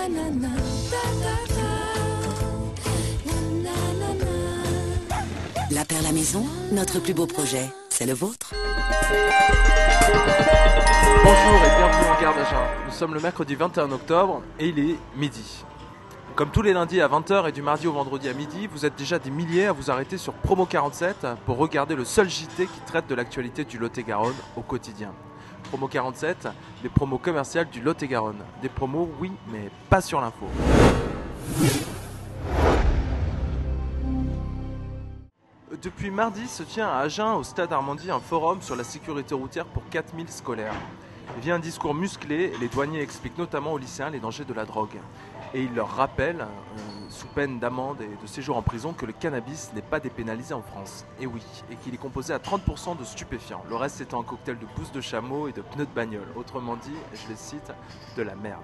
La Perle à Maison, notre plus beau projet, c'est le vôtre. Bonjour et bienvenue en Gare d'Agen. Nous sommes le mercredi 21 octobre et il est midi. Comme tous les lundis à 20h et du mardi au vendredi à midi, vous êtes déjà des milliers à vous arrêter sur Promo 47 pour regarder le seul JT qui traite de l'actualité du Lot-et-Garonne au quotidien. Promo 47, les promos commerciales du Lot-et-Garonne. Des promos, oui, mais pas sur l'info. Depuis mardi se tient à Agen, au stade Armandie, un forum sur la sécurité routière pour 4000 scolaires. Il vient un discours musclé et les douaniers expliquent notamment aux lycéens les dangers de la drogue. Et ils leur rappellent, sous peine d'amende et de séjour en prison, que le cannabis n'est pas dépénalisé en France. Et oui, et qu'il est composé à 30% de stupéfiants. Le reste étant un cocktail de pousses de chameau et de pneus de bagnole. Autrement dit, je les cite, de la merde.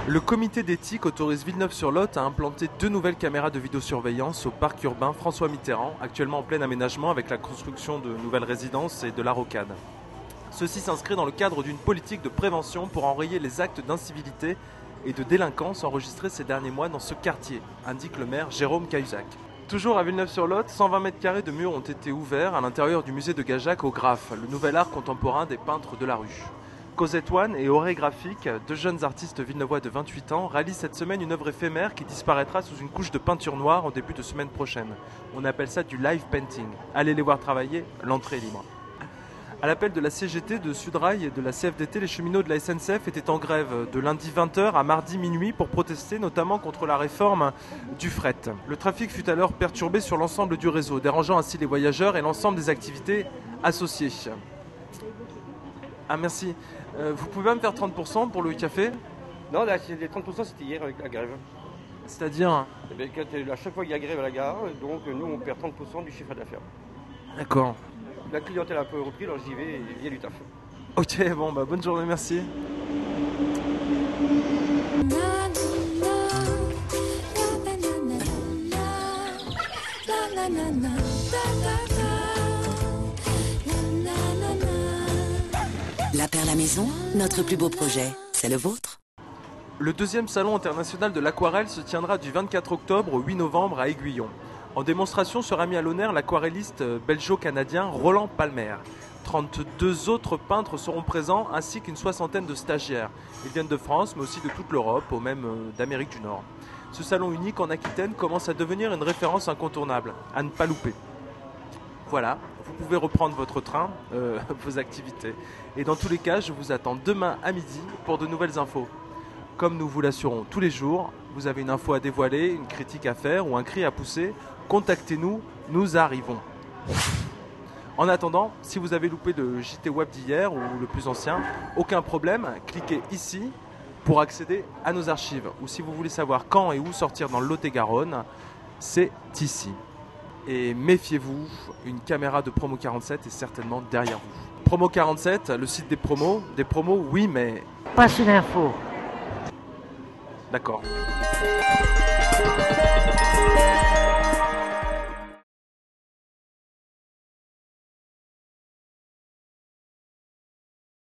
Le comité d'éthique autorise Villeneuve-sur-Lot à implanter 2 nouvelles caméras de vidéosurveillance au parc urbain François Mitterrand, actuellement en plein aménagement avec la construction de nouvelles résidences et de la rocade. Ceci s'inscrit dans le cadre d'une politique de prévention pour enrayer les actes d'incivilité et de délinquance enregistrés ces derniers mois dans ce quartier, indique le maire Jérôme Cahuzac. Toujours à Villeneuve-sur-Lot, 120 mètres carrés de murs ont été ouverts à l'intérieur du musée de Gajac au Graff, le nouvel art contemporain des peintres de la rue. Cosette One et Auré Graphique, 2 jeunes artistes villeneuvois de 28 ans, réalisent cette semaine une œuvre éphémère qui disparaîtra sous une couche de peinture noire en début de semaine prochaine. On appelle ça du live painting. Allez les voir travailler, l'entrée est libre. À l'appel de la CGT, de Sudrail et de la CFDT, les cheminots de la SNCF étaient en grève de lundi 20h à mardi minuit pour protester notamment contre la réforme du fret. Le trafic fut alors perturbé sur l'ensemble du réseau, dérangeant ainsi les voyageurs et l'ensemble des activités associées. Ah merci. Vous pouvez me faire 30% pour le café? Non, là, les 30% c'était hier avec la grève. C'est-à-dire? Eh bien, à chaque fois qu'il y a grève à la gare, donc nous on perd 30% du chiffre d'affaires. D'accord. La clientèle a un peu repris, alors j'y vais et il y a du taf. Ok, bon, bah bonne journée, merci. La Perle à Maison, notre plus beau projet, c'est le vôtre. Le 2e salon international de l'aquarelle se tiendra du 24 octobre au 8 novembre à Aiguillon. En démonstration sera mis à l'honneur l'aquarelliste belgeo-canadien Roland Palmer. 32 autres peintres seront présents ainsi qu'une 60aine de stagiaires. Ils viennent de France mais aussi de toute l'Europe, ou même d'Amérique du Nord. Ce salon unique en Aquitaine commence à devenir une référence incontournable, à ne pas louper. Voilà, vous pouvez reprendre votre train, vos activités. Et dans tous les cas, je vous attends demain à midi pour de nouvelles infos. Comme nous vous l'assurons tous les jours, vous avez une info à dévoiler, une critique à faire ou un cri à pousser, contactez-nous, nous arrivons. En attendant, si vous avez loupé le JT Web d'hier ou le plus ancien, aucun problème, cliquez ici pour accéder à nos archives. Ou si vous voulez savoir quand et où sortir dans le Lot-et-Garonne, c'est ici. Et méfiez-vous, une caméra de Promo 47 est certainement derrière vous. Promo 47, le site des promos oui mais... Pas sur l'info. D'accord.